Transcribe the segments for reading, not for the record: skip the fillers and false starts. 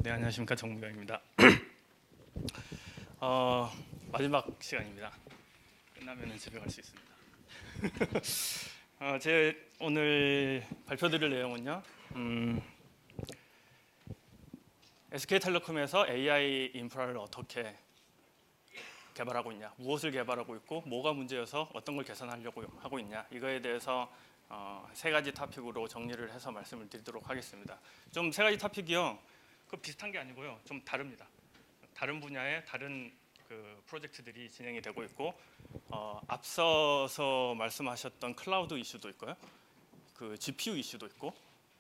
네, 안녕하십니까, 정무경입니다. 마지막 시간입니다. 끝나면 집에 갈 수 있습니다. 제 오늘 발표드릴 내용은요, SK텔레콤에서 AI 인프라를 어떻게 개발하고 있냐, 무엇을 개발하고 있고 뭐가 문제여서 어떤 걸 개선하려고 하고 있냐, 이거에 대해서 세 가지 토픽으로 정리를 해서 말씀을 드리도록 하겠습니다. 좀 세 가지 토픽이요, 그 비슷한 게 아니고요, 좀 다릅니다. 다른 분야의 다른 그 프로젝트들이 진행이 되고 있고, 앞서서 말씀하셨던 클라우드 이슈도 있고요, 그 GPU 이슈도 있고,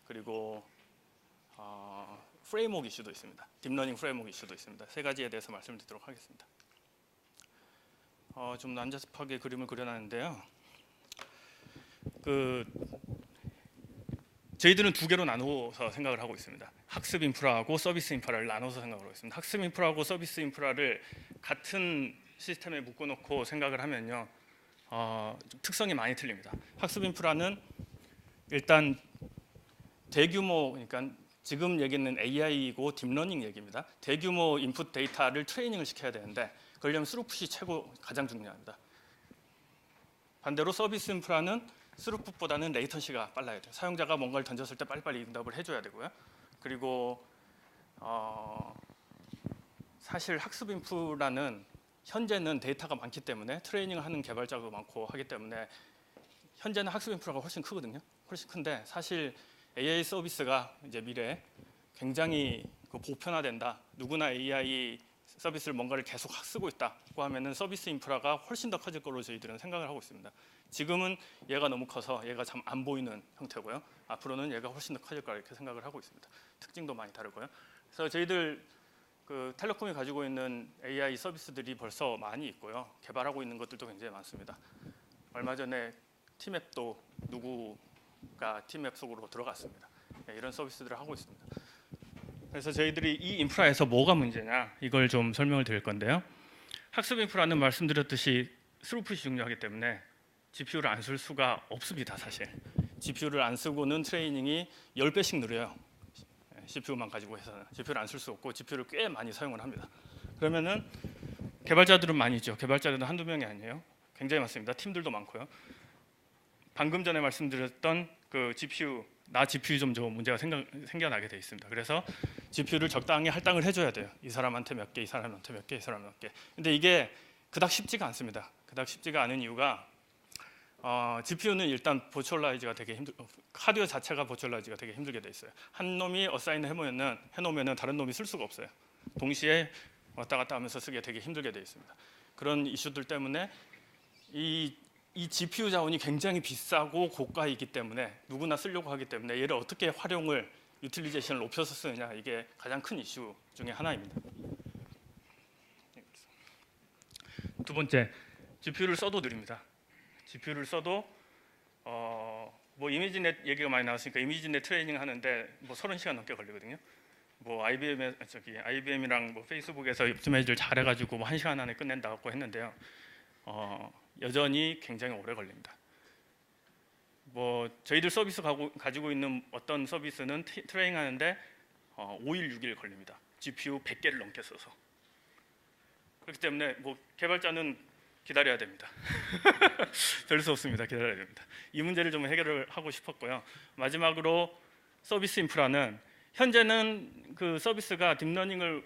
그리고 프레임워크 이슈도 있습니다. 딥러닝 프레임워크 이슈도 있습니다. 세 가지에 대해서 말씀드리도록 하겠습니다. 좀 난잡하게 그림을 그려놨는데요. 저희들은 두 개로 나누어서 생각을 하고 있습니다. 학습 인프라하고 서비스 인프라를 나눠서 생각을 하고 있습니다. 학습 인프라하고 서비스 인프라를 같은 시스템에 묶어놓고 생각을 하면요, 좀 특성이 많이 틀립니다. 학습 인프라는 일단 대규모, 그러니까 지금 얘기는 AI이고 딥러닝 얘기입니다. 대규모 인풋 데이터를 트레이닝을 시켜야 되는데 그러려면 스루풋이 가장 중요합니다. 반대로 서비스 인프라는 스루풋보다는 레이턴시가 빨라야 돼요. 사용자가 뭔가를 던졌을 때 빨리빨리 응답을 해줘야 되고요. 그리고 사실 학습 인프라는 현재는 데이터가 많기 때문에 트레이닝을 하는 개발자도 많고 하기 때문에 현재는 학습 인프라가 훨씬 크거든요. 훨씬 큰데 사실 AI 서비스가 이제 미래에 굉장히 보편화된다. 누구나 AI 서비스를 뭔가를 계속 쓰고 있다고 하면은 서비스 인프라가 훨씬 더 커질 걸로 저희들은 생각을 하고 있습니다. 지금은 얘가 너무 커서 얘가 참 안 보이는 형태고요. 앞으로는 얘가 훨씬 더 커질 거라 이렇게 생각을 하고 있습니다. 특징도 많이 다르고요. 그래서 저희들 그 텔레콤이 가지고 있는 AI 서비스들이 벌써 많이 있고요. 개발하고 있는 것들도 굉장히 많습니다. 얼마 전에 티맵도 누구가 티맵 속으로 들어갔습니다. 이런 서비스들을 하고 있습니다. 그래서 저희들이 이 인프라에서 뭐가 문제냐 이걸 좀 설명을 드릴 건데요. 학습 인프라는 말씀드렸듯이 스루풋이 중요하기 때문에 GPU를 안 쓸 수가 없습니다. 사실 GPU를 안 쓰고는 트레이닝이 10배씩 느려요. CPU만 가지고 해서는 GPU를 안 쓸 수 없고 GPU를 꽤 많이 사용을 합니다. 그러면은 개발자들은 많이 있죠. 개발자들은 한두 명이 아니에요. 굉장히 많습니다. 팀들도 많고요. 방금 전에 말씀드렸던 그 GPU 좀 문제가 생겨나게 돼 있습니다. 그래서 GPU를 적당히 할당을 해줘야 돼요. 이 사람한테 몇 개, 이 사람한테 몇 개, 이 사람한테 몇 개. 근데 이게 그닥 쉽지가 않습니다. 그닥 쉽지가 않은 이유가 GPU는 일단 버추얼라이즈가 되게 하드웨어 자체가 버추얼라이즈가 되게 힘들게 돼 있어요. 한 놈이 어사인을 해놓으면은 다른 놈이 쓸 수가 없어요. 동시에 왔다 갔다 하면서 쓰기가 되게 힘들게 돼 있습니다. 그런 이슈들 때문에 이 GPU 자원이 굉장히 비싸고 고가이기 때문에 누구나 쓰려고 하기 때문에 얘를 어떻게 활용을 유틸리제이션을 높여서 쓰느냐, 이게 가장 큰 이슈 중에 하나입니다. 두 번째, GPU를 써도 느립니다. GPU를 써도 뭐 이미지넷 얘기가 많이 나왔으니까 이미지넷 트레이닝 하는데 뭐 30시간 넘게 걸리거든요. 뭐 IBM이랑 뭐 페이스북에서 옵티마이즈를 잘해가지고 뭐 1시간 안에 끝낸다고 했는데요. 여전히 굉장히 오래 걸립니다. 뭐 저희들 서비스 가지고 있는 어떤 서비스는 트레이닝 하는데 5일 6일 걸립니다. GPU 100개를 넘게 써서. 그렇기 때문에 뭐 개발자는 기다려야 됩니다. 별 수 없습니다. 기다려야 됩니다. 이 문제를 좀 해결을 하고 싶었고요. 마지막으로 서비스 인프라는 현재는 그 서비스가 딥러닝의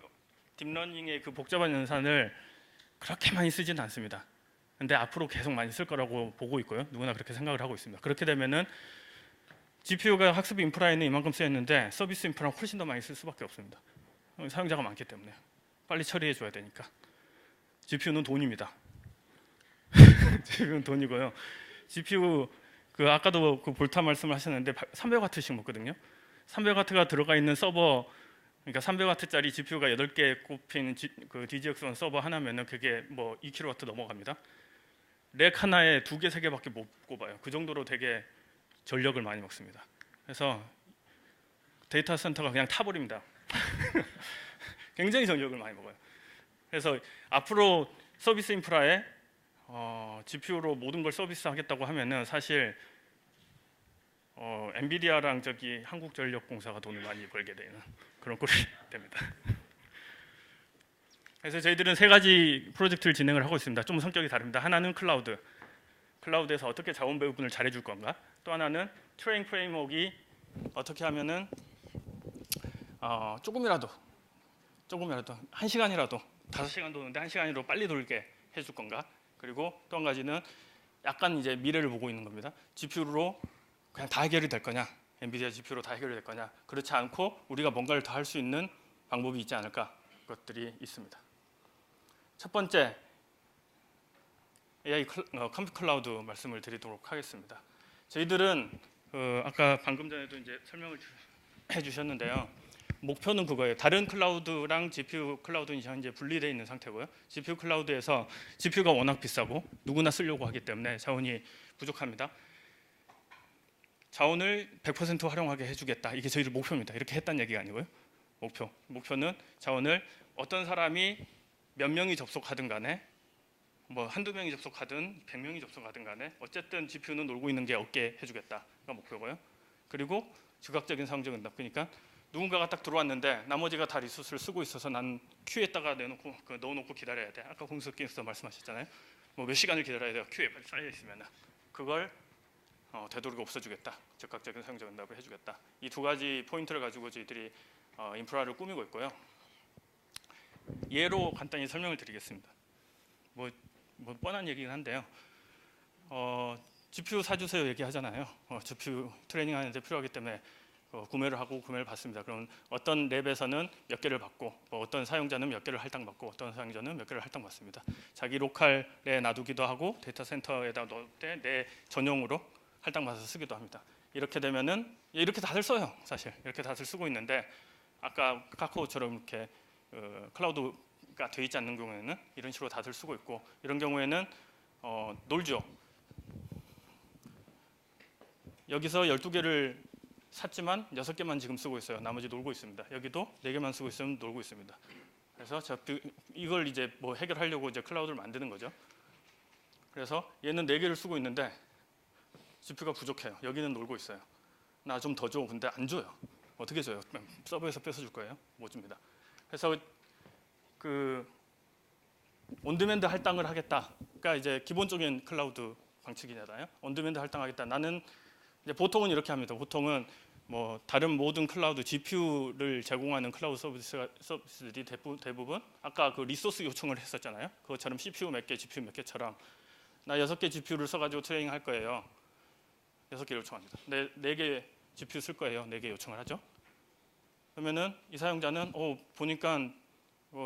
그 복잡한 연산을 그렇게 많이 쓰지는 않습니다. 근데 앞으로 계속 많이 쓸 거라고 보고 있고요. 누구나 그렇게 생각을 하고 있습니다. 그렇게 되면은 GPU가 학습 인프라에는 이만큼 쓰였는데 서비스 인프라는 훨씬 더 많이 쓸 수밖에 없습니다. 사용자가 많기 때문에 빨리 처리해 줘야 되니까. GPU는 돈입니다. GPU는 돈이고요. GPU 그 아까도 그 볼타 말씀을 하셨는데 300W씩 먹거든요. 300W가 들어가 있는 서버, 그러니까 300W짜리 GPU가 8개 꼽힌 그 DGX1 서버 하나면은 그게 뭐 2kW 넘어갑니다. 렉 하나에 2개, 3개밖에 못 꼽아요. 그 정도로 되게 전력을 많이 먹습니다. 그래서 데이터 센터가 그냥 타버립니다. 굉장히 전력을 많이 먹어요. 그래서 앞으로 서비스 인프라에 GPU로 모든 걸 서비스 하겠다고 하면은 사실 엔비디아랑 저기 한국전력공사가 돈을 많이 벌게 되는 그런 꼴이 됩니다. 그래서 저희들은 세 가지 프로젝트를 진행을 하고 있습니다. 좀 성격이 다릅니다. 하나는 클라우드에서 어떻게 자원 배분을 잘해줄 건가. 또 하나는 트레이닝 프레임워크가 어떻게 하면은 조금이라도 1시간이라도 5시간 도는데 1시간이라도 빨리 돌게 해줄 건가. 그리고 또 한 가지는 약간 이제 미래를 보고 있는 겁니다. GPU로 그냥 다 해결이 될 거냐, 엔비디아 GPU로 다 해결이 될 거냐. 그렇지 않고 우리가 뭔가를 더 할 수 있는 방법이 있지 않을까. 것들이 있습니다. 첫 번째 AI 컴퓨터 클라우드 말씀을 드리도록 하겠습니다. 저희들은 아까 방금 전에도 이제 설명을 해주셨는데요. 목표는 그거예요. 다른 클라우드랑 GPU 클라우드는 현재 분리되어 있는 상태고요. GPU 클라우드에서 GPU가 워낙 비싸고 누구나 쓰려고 하기 때문에 자원이 부족합니다. 자원을 100% 활용하게 해주겠다. 이게 저희들 목표입니다. 이렇게 했다는 얘기가 아니고요. 목표는 자원을 어떤 사람이 몇 명이 접속하든 간에 뭐 한두 명이 접속하든 100명이 접속하든 간에 어쨌든 GPU는 놀고 있는 게 없게 해주겠다가 목표고요. 그리고 즉각적인 사용적 응답. 그러니까 누군가가 딱 들어왔는데 나머지가 다 리소스를 쓰고 있어서 난 큐에다가 넣어놓고 기다려야 돼. 아까 공수께서 말씀하셨잖아요. 뭐 몇 시간을 기다려야 돼요. 큐에 쌓여 있으면 그걸 되도록 없애주겠다. 즉각적인 사용적 응답을 해주겠다. 이 두 가지 포인트를 가지고 저희들이 인프라를 꾸미고 있고요. 예로 간단히 설명을 드리겠습니다. 뭐 뻔한 얘기긴 한데요. GPU 사주세요 얘기하잖아요. GPU 트레이닝 하는데 필요하기 때문에 구매를 받습니다. 그럼 어떤 랩에서는 몇 개를 받고 어떤 사용자는 몇 개를 할당받고 어떤 사용자는 몇 개를 할당받습니다. 자기 로컬에 놔두기도 하고 데이터 센터에다 넣을 때 내 전용으로 할당받아서 쓰기도 합니다. 이렇게 되면은 이렇게 다들 써요. 사실 이렇게 다들 쓰고 있는데 아까 카카오처럼 이렇게 클라우드가 되어 있지 않는 경우에는 이런 식으로 다들 쓰고 있고 이런 경우에는 놀죠. 여기서 12개를 샀지만 6개만 지금 쓰고 있어요. 나머지 놀고 있습니다. 여기도 4개만 쓰고 있으면 놀고 있습니다. 그래서 이걸 이제 뭐 해결하려고 이제 클라우드를 만드는 거죠. 그래서 얘는 4개를 쓰고 있는데 GPU가 부족해요. 여기는 놀고 있어요. 나 좀 더 줘. 근데 안 줘요. 어떻게 줘요? 서버에서 뺏어줄 거예요? 못 줍니다. 그래서 온디맨드 할당을 하겠다. 그러니까 이제 기본적인 클라우드 방식이잖아요. 온디맨드 할당하겠다. 나는 이제 보통은 이렇게 합니다. 보통은 뭐 다른 모든 클라우드 GPU를 제공하는 클라우드 서비스들이 대부분 아까 그 리소스 요청을 했었잖아요. 그것처럼 CPU 몇 개, GPU 몇 개처럼 나 6개 GPU를 써가지고 트레이닝 할 거예요. 6개 요청합니다. 4개 GPU 쓸 거예요. 4개 요청을 하죠. 그러면은 이 사용자는 보니까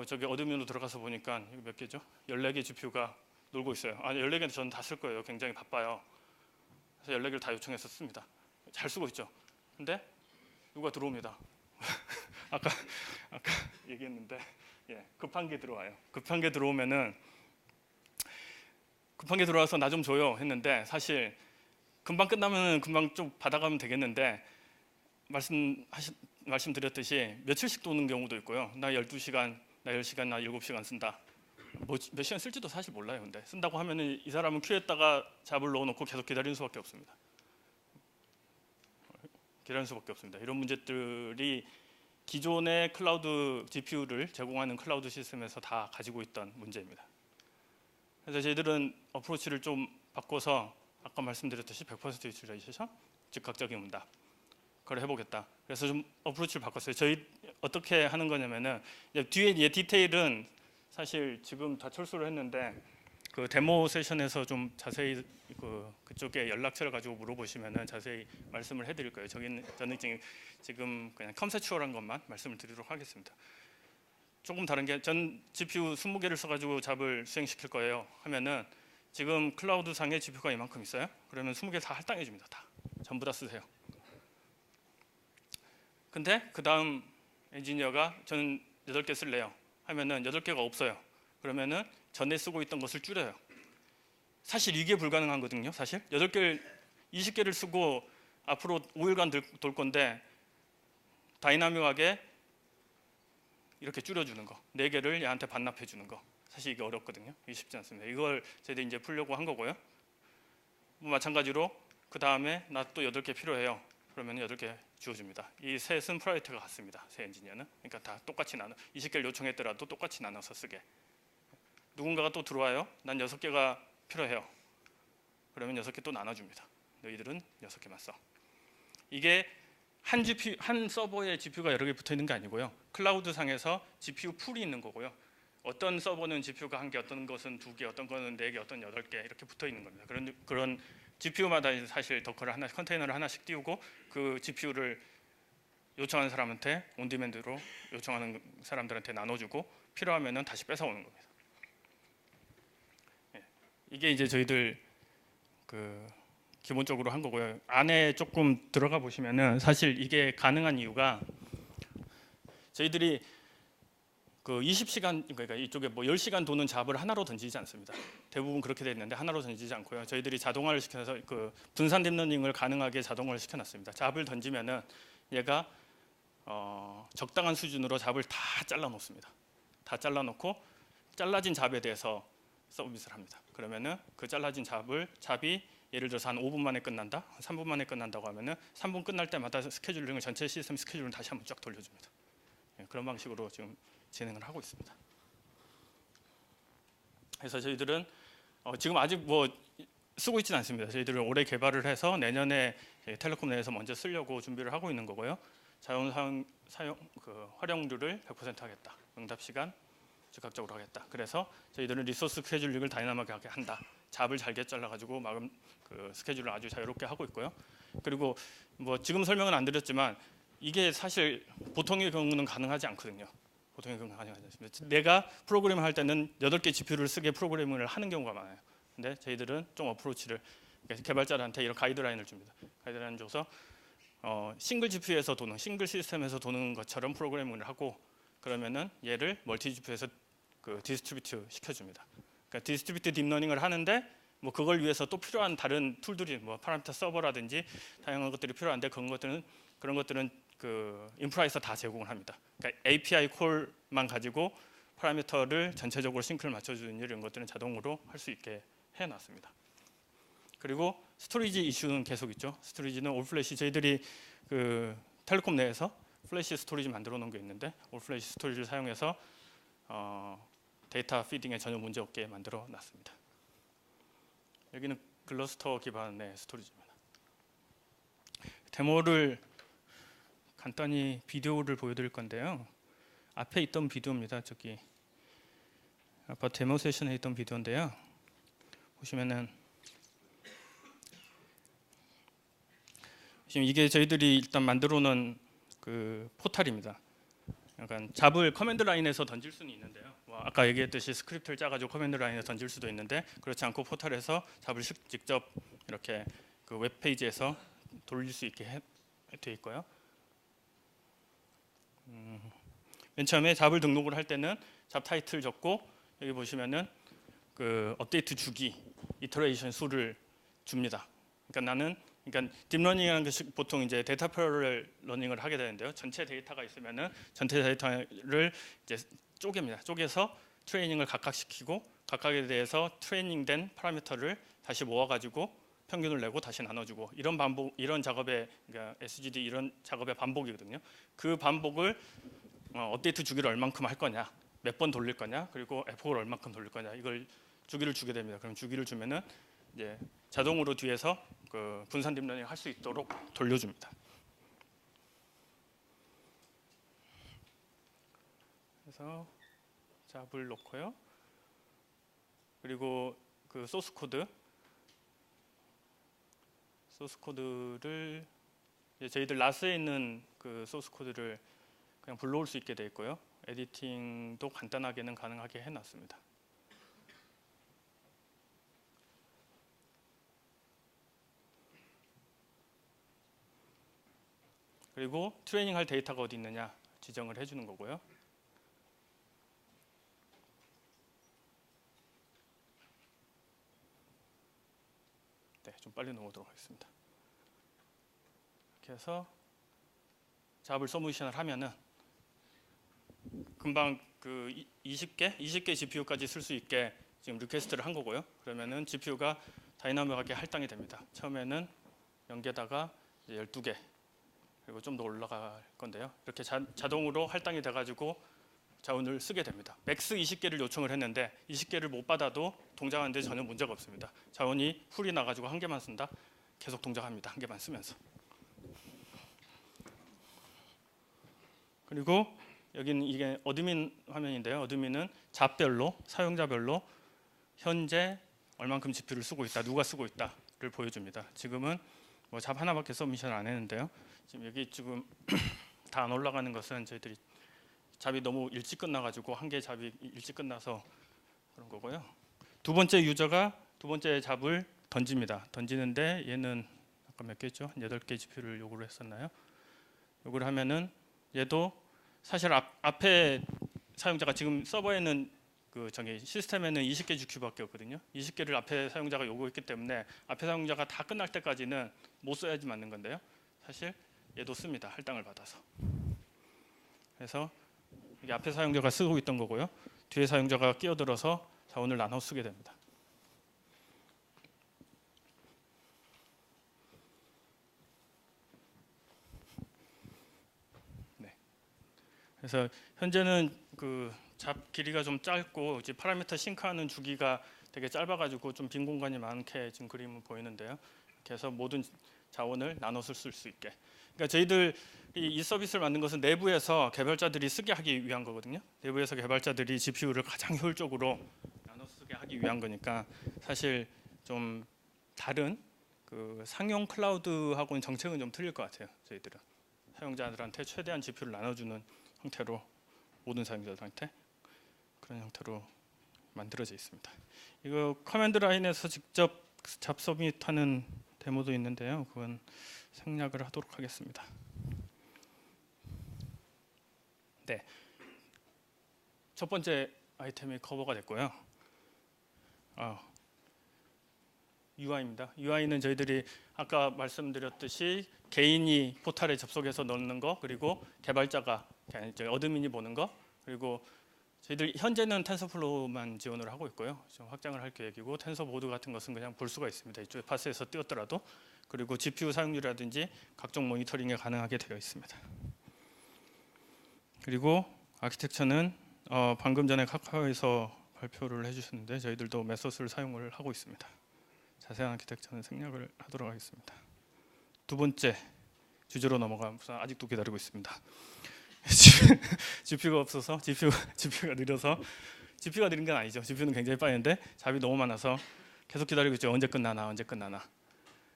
저기 어드민으로 들어가서 보니까 이거 몇 개죠? 14개 GPU가 놀고 있어요. 14개는 저는 다 쓸 거예요. 굉장히 바빠요. 그래서 14개를 다 요청해서 씁니다. 잘 쓰고 있죠. 근데 누가 들어옵니다. 아까 얘기했는데 급한 게 들어와요. 급한 게 들어와서 나 좀 줘요 했는데 사실 금방 끝나면 금방 좀 받아가면 되겠는데 말씀드렸듯이 며칠씩 도는 경우도 있고요. 나 12시간, 나 10시간, 나 7시간 쓴다. 몇 시간 쓸지도 사실 몰라요. 근데 쓴다고 하면은 이 사람은 큐에다가 잡을 넣어놓고 계속 기다리는 수밖에 없습니다. 이런 문제들이 기존의 클라우드 GPU를 제공하는 클라우드 시스템에서 다 가지고 있던 문제입니다. 그래서 저희들은 어프로치를 좀 바꿔서 아까 말씀드렸듯이 100% 유틸라이제이션, 즉각적인 응답 그걸 해보겠다. 그래서 좀 어프로치를 바꿨어요. 저희 어떻게 하는 거냐면은 뒤에 디테일은 사실 지금 다 철수를 했는데 그 데모 세션에서 좀 자세히 그쪽에 연락처를 가지고 물어보시면은 자세히 말씀을 해드릴 거예요. 저는 지금 그냥 컨셉추얼한 것만 말씀을 드리도록 하겠습니다. 조금 다른 게 전 GPU 20개를 써가지고 잡을 수행시킬 거예요. 하면은 지금 클라우드 상에 GPU가 이만큼 있어요. 그러면 20개 다 할당해 줍니다. 다 전부 다 쓰세요. 근데 그 다음 엔지니어가 저는 8개 쓸래요. 하면은 8개가 없어요. 그러면은 전에 쓰고 있던 것을 줄여요. 사실 이게 불가능하거든요. 사실 20개를 쓰고 앞으로 5일간 돌 건데 다이나믹하게 이렇게 줄여주는 거, 4개를 얘한테 반납해 주는 거. 사실 이게 어렵거든요. 이게 쉽지 않습니다. 이걸 저희들이 이제 풀려고 한 거고요. 마찬가지로 그 다음에 나 또 8개 필요해요. 그러면 8개 주어줍니다. 이 셋은 프라이어티가 같습니다. 세 엔지니어는. 그러니까 다 똑같이 나눠 20개를 요청했더라도 똑같이 나눠서 쓰게. 누군가가 또 들어와요. 난 6개가 필요해요. 그러면 6개 또 나눠줍니다. 너희들은 6개만 써. 이게 한 서버에 GPU가 여러 개 붙어 있는 게 아니고요. 클라우드 상에서 GPU 풀이 있는 거고요. 어떤 서버는 GPU가 1개, 어떤 것은 2개, 어떤 거는 4개, 어떤 8개 이렇게 붙어 있는 겁니다. 그런 GPU마다 사실 더커를 하나, 컨테이너를 하나씩 띄우고 그 GPU를 요청하는 사람한테 온디맨드로 요청하는 사람들한테 나눠주고 필요하면은 다시 뺏어오는 겁니다. 이게 이제 저희들 그 기본적으로 한 거고요. 안에 조금 들어가 보시면은 사실 이게 가능한 이유가 저희들이 그 20시간 그러니까 이쪽에 뭐 10시간 도는 잡을 하나로 던지지 않습니다. 대부분 그렇게 돼 있는데 하나로 던지지 않고요. 저희들이 자동화를 시켜서 그 분산 딥러닝을 가능하게 자동화를 시켜놨습니다. 잡을 던지면은 얘가 적당한 수준으로 잡을 다 잘라 놓습니다. 다 잘라 놓고 잘라진 잡에 대해서 서비스를 합니다. 그러면은 그 잘라진 잡이 예를 들어서 한 5분 만에 끝난다, 한 3분 만에 끝난다고 하면은 3분 끝날 때마다 스케줄링을 전체 시스템 스케줄을 다시 한번 쫙 돌려줍니다. 그런 방식으로 지금 진행을 하고 있습니다. 그래서 저희들은 지금 아직 뭐 쓰고 있지는 않습니다. 저희들은 올해 개발을 해서 내년에 텔레콤 내에서 먼저 쓰려고 준비를 하고 있는 거고요. 자원 사용 그 활용률을 100% 하겠다. 응답 시간 즉각적으로 하겠다. 그래서 저희들은 리소스 스케줄링을 다이나믹하게 한다. 잡을 잘게 잘라가지고 그 스케줄을 아주 자유롭게 하고 있고요. 그리고 뭐 지금 설명은 안 드렸지만 이게 사실 보통의 경우는 가능하지 않거든요. 보통의 경우는 가능하지 않습니다. 내가 프로그램을 할 때는 8개 GPU를 쓰게 프로그래밍을 하는 경우가 많아요. 근데 저희들은 좀 어프로치를 개발자들한테 이런 가이드라인을 줍니다. 가이드라인을 줘서 싱글 GPU에서 도는 싱글 시스템에서 도는 것처럼 프로그래밍을 하고 그러면은 얘를 멀티 GPU에서 그 디스트리뷰트 시켜줍니다. 그러니까 디스트리뷰트 딥러닝을 하는데 뭐 그걸 위해서 또 필요한 다른 툴들이 뭐 파라미터 서버라든지 다양한 것들이 필요한데 그런 것들은 그 인프라에서 다 제공을 합니다. 그러니까 API 콜만 가지고 파라미터를 전체적으로 싱크를 맞춰주는 이런 것들은 자동으로 할 수 있게 해놨습니다. 그리고 스토리지 이슈는 계속 있죠. 스토리지는 올플래시 저희들이 그 텔레콤 내에서 플래시 스토리지 만들어 놓은 게 있는데 올플래시 스토리지를 사용해서 데이터 피딩에 전혀 문제 없게 만들어 놨습니다. 여기는 클러스터 기반의 스토리지입니다. 데모를 간단히 비디오를 보여드릴 건데요. 앞에 있던 비디오입니다. 저기 아까 데모 세션에 있던 비디오인데요. 보시면은 지금 이게 저희들이 일단 만들어 놓은 그 포탈입니다. 약간 잡을 커맨드 라인에서 던질 수는 있는데요. 뭐 아까 얘기했듯이 스크립트를 짜가지고 커맨드 라인에 던질 수도 있는데 그렇지 않고 포탈에서 잡을 직접 이렇게 그 웹페이지에서 돌릴 수 있게 돼 있고요. 맨 처음에 잡을 등록을 할 때는 잡 타이틀 적고 여기 보시면은 그 업데이트 주기, 이터레이션 수를 줍니다. 그러니까 딥러닝이라는 것이 보통 이제 데이터 패러럴 러닝을 하게 되는데요. 전체 데이터가 있으면은 전체 데이터를 이제 쪼개서 트레이닝을 각각 시키고 각각에 대해서 트레이닝된 파라미터를 다시 모아가지고 평균을 내고 다시 나눠주고 이런 작업의 그러니까 SGD 이런 작업의 반복이거든요. 그 반복을 업데이트 주기를 얼만큼 할 거냐, 몇 번 돌릴 거냐, 그리고 에포를 얼만큼 돌릴 거냐 이걸 주기를 주게 됩니다. 그럼 주기를 주면은 이제 자동으로 뒤에서 그 분산 딥러닝 할 수 있도록 돌려줍니다. 그래서 잡을 놓고요. 그리고 그 소스 코드를 저희들 라스에 있는 그 소스 코드를 그냥 불러올 수 있게 돼 있고요. 에디팅도 간단하게는 가능하게 해놨습니다. 그리고 트레이닝 할 데이터가 어디 있느냐 지정을 해주는 거고요. 네, 좀 빨리 넘어가도록 하겠습니다. 이렇게 해서 잡을 서브미션을 하면은 금방 그 20개 GPU까지 쓸 수 있게 지금 리퀘스트를 한 거고요. 그러면은 GPU가 다이나믹하게 할당이 됩니다. 처음에는 0개다가 12개 그리고 좀 더 올라갈 건데요. 이렇게 자동으로 할당이 돼가지고 자원을 쓰게 됩니다. 맥스 20개를 요청을 했는데 20개를 못 받아도 동작하는데 전혀 문제가 없습니다. 자원이 풀이 나가지고 한 개만 쓴다. 계속 동작합니다. 한 개만 쓰면서. 그리고 여기는 이게 어드민 화면인데요. 어드민은 잡별로 사용자별로 현재 얼만큼 GPU를 쓰고 있다, 누가 쓰고 있다를 보여줍니다. 지금은 뭐 잡 하나밖에 서미션 안 했는데요. 지금 여기 지금 다 안 올라가는 것은 저희들이 잡이 너무 일찍 끝나가지고 한 개 잡이 일찍 끝나서 그런 거고요. 두 번째 유저가 두 번째 잡을 던집니다. 던지는데 얘는 아까 몇 개죠? 8개 GPU를 요구를 했었나요? 요구를 하면은 얘도 사실 앞에 사용자가 지금 서버에는 그 저기 시스템에는 20개 GPU밖에 없거든요. 20개를 앞에 사용자가 요구했기 때문에 앞에 사용자가 다 끝날 때까지는 못 써야지 맞는 건데요. 사실 얘도 씁니다. 할당을 받아서. 그래서 이게 앞에 사용자가 쓰고 있던 거고요. 뒤에 사용자가 끼어들어서 자원을 나눠 쓰게 됩니다. 네. 그래서 현재는 그 잡 길이가 좀 짧고 이제 파라미터 싱크하는 주기가 되게 짧아가지고 좀 빈 공간이 많게 지금 그림은 보이는데요. 그래서 모든 자원을 나눠서 쓸 수 있게. 그러니까 저희들이 이 서비스를 만든 것은 내부에서 개발자들이 쓰게 하기 위한 거거든요. 내부에서 개발자들이 GPU를 가장 효율적으로 나눠 쓰게 하기 위한 거니까 사실 좀 다른 그 상용 클라우드하고는 정책은 좀 틀릴 것 같아요. 저희들은 사용자들한테 최대한 GPU를 나눠주는 형태로 모든 사용자들한테 그런 형태로 만들어져 있습니다. 이거 커맨드 라인에서 직접 잡 서밋하는 데모도 있는데요. 그건 생략을 하도록 하겠습니다. 네, 첫 번째 아이템이 커버가 됐고요. UI입니다. UI는 저희들이 아까 말씀드렸듯이 개인이 포탈에 접속해서 넣는 거, 그리고 개발자가 어드민이 보는 거, 그리고 저희들 현재는 텐서플로우만 지원을 하고 있고요. 좀 확장을 할 계획이고 텐서보드 같은 것은 그냥 볼 수가 있습니다. 이쪽에 파스에서 띄웠더라도. 그리고 GPU 사용률이라든지 각종 모니터링이 가능하게 되어 있습니다. 그리고 아키텍처는 방금 전에 카카오에서 발표를 해주셨는데 저희들도 메소스를 사용을 하고 있습니다. 자세한 아키텍처는 생략을 하도록 하겠습니다. 두 번째 주제로 넘어가면서 아직도 기다리고 있습니다. GPU가 없어서 GPU가 느려서 GPU가 느린 건 아니죠. GPU는 굉장히 빠른데 잡이 너무 많아서 계속 기다리고 있죠. 언제 끝나나.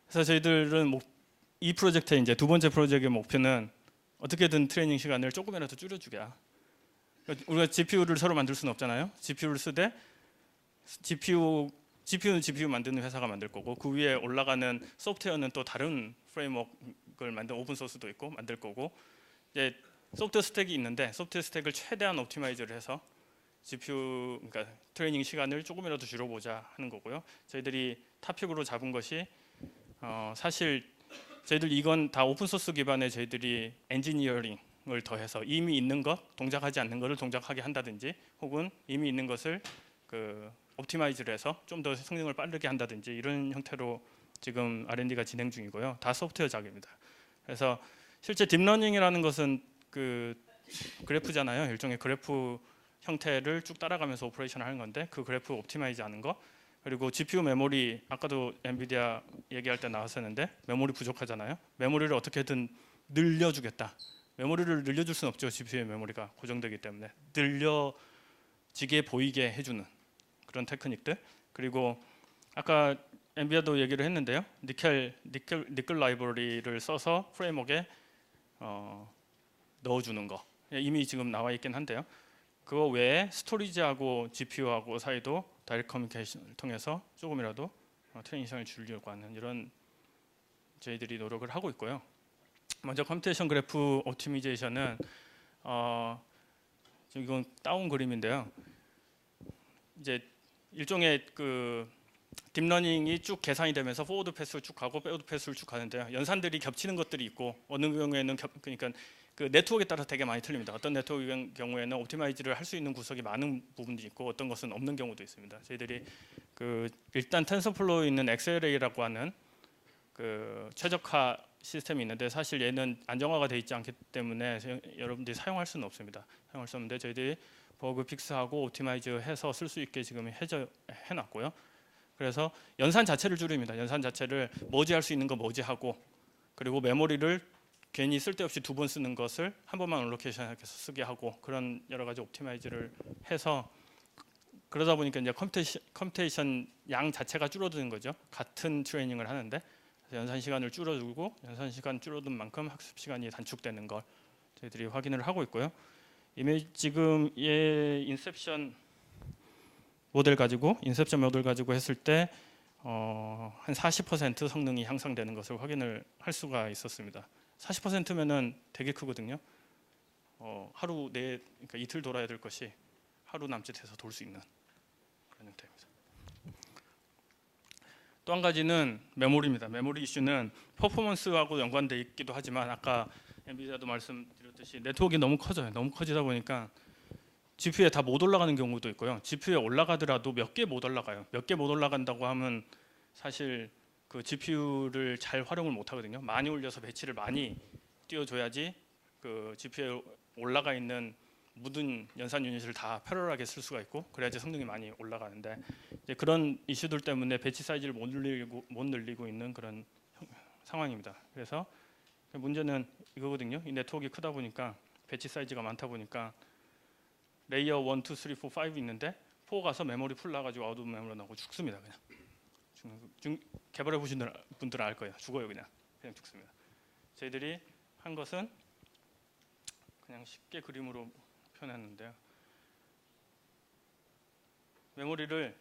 그래서 저희들은 이 프로젝트의 이제 두 번째 프로젝트의 목표는 어떻게든 트레이닝 시간을 조금이라도 줄여주자. 우리가 GPU를 서로 만들 수는 없잖아요. GPU를 쓰되 GPU는 GPU 만드는 회사가 만들 거고 그 위에 올라가는 소프트웨어는 또 다른 프레임워크를 만든 오픈 소스도 있고 만들 거고 이제 소프트웨어 스택이 있는데 소프트웨어 스택을 최대한 옵티마이즈를 해서 GPU 그러니까 트레이닝 시간을 조금이라도 줄여보자 하는 거고요. 저희들이 타픽으로 잡은 것이 사실 저희들 이건 다 오픈 소스 기반의 저희들이 엔지니어링을 더해서 이미 있는 것 동작하지 않는 것을 동작하게 한다든지 혹은 이미 있는 것을 그 옵티마이즈를 해서 좀 더 성능을 빠르게 한다든지 이런 형태로 지금 R&D가 진행 중이고요. 다 소프트웨어 작업입니다. 그래서 실제 딥러닝이라는 것은 그 그래프잖아요. 일종의 그래프 형태를 쭉 따라가면서 오퍼레이션을 하는 건데 그 그래프 옵티마이즈 하는 거 그리고 GPU 메모리 아까도 엔비디아 얘기할 때 나왔었는데 메모리 부족하잖아요. 메모리를 어떻게든 늘려주겠다. 메모리를 늘려줄 수는 없죠. GPU의 메모리가 고정되기 때문에 늘려지게 보이게 해주는 그런 테크닉들 그리고 아까 엔비디아도 얘기를 했는데요. 니켈 라이브러리를 써서 프레임워크에 넣어주는 거 이미 지금 나와 있긴 한데요. 그거 외에 스토리지하고 GPU하고 사이도 다이렉트 커뮤니케이션을 통해서 조금이라도 트레이닝 시간을 줄이려고 하는 이런 저희들이 노력을 하고 있고요. 먼저 컴퓨테이션 그래프 옵티미제이션은 지금 이건 다운 그림인데요. 이제 일종의 그 딥러닝이 쭉 계산이 되면서 포워드 패스를 쭉 가고 백워드 패스를 쭉 가는데요. 연산들이 겹치는 것들이 있고 어느 경우에는 그러니까 그 네트워크에 따라서 되게 많이 틀립니다. 어떤 네트워크의 경우에는 옵티마이즈를 할 수 있는 구석이 많은 부분도 있고 어떤 것은 없는 경우도 있습니다. 저희들이 그 일단 텐서플로우에 있는 XLA라고 하는 그 최적화 시스템이 있는데 사실 얘는 안정화가 되어 있지 않기 때문에 여러분들이 사용할 수는 없습니다. 사용할 수 없는데 저희들이 버그 픽스하고 옵티마이즈해서 쓸 수 있게 지금 해놨고요. 그래서 연산 자체를 줄입니다. 연산 자체를 머지할 수 있는 거 머지하고, 그리고 메모리를 괜히 쓸데없이 2번 쓰는 것을 한 번만 알로케이션해서 쓰게 하고, 그런 여러 가지 옵티마이즈를 해서, 그러다 보니까 이제 컴퓨테이션 양 자체가 줄어드는 거죠. 같은 트레이닝을 하는데 연산 시간을 줄여주고, 연산 시간 줄어든 만큼 학습 시간이 단축되는 걸 저희들이 확인을 하고 있고요. 지금 인셉션 모델 가지고 했을 때 한 40% 성능이 향상되는 것을 확인을 할 수가 있었습니다. 40%면은 되게 크거든요. 하루 내 그러니까 이틀 돌아야 될 것이 하루 남짓해서 돌 수 있는 그런 형태입니다. 또 한 가지는 메모리입니다. 메모리 이슈는 퍼포먼스하고 연관돼 있기도 하지만 아까 엔비디아도 말씀드렸듯이 네트워크가 너무 커져요. 너무 커지다 보니까 GPU에 다 못 올라가는 경우도 있고요. GPU에 올라가더라도 몇 개 못 올라가요. 몇 개 못 올라간다고 하면 사실 그 GPU를 잘 활용을 못 하거든요. 많이 올려서 배치를 많이 띄워줘야지 그 GPU에 올라가 있는 모든 연산 유닛을 다 패러럴하게 쓸 수가 있고, 그래야지 성능이 많이 올라가는데, 이제 그런 이슈들 때문에 배치 사이즈를 못 늘리고 있는 그런 상황입니다. 그래서 문제는 이거거든요. 이 네트워크가 크다 보니까 배치 사이즈가 많다 보니까 레이어 1, 2, 3, 4, 5 있는데 4 가서 메모리 풀 나가지고 아웃 오브 메모리 나고 죽습니다. 그냥 개발해 보신 분들은 알 거예요. 죽어요. 그냥 죽습니다. 저희들이 한 것은 그냥 쉽게 그림으로 표현했는데요. 메모리를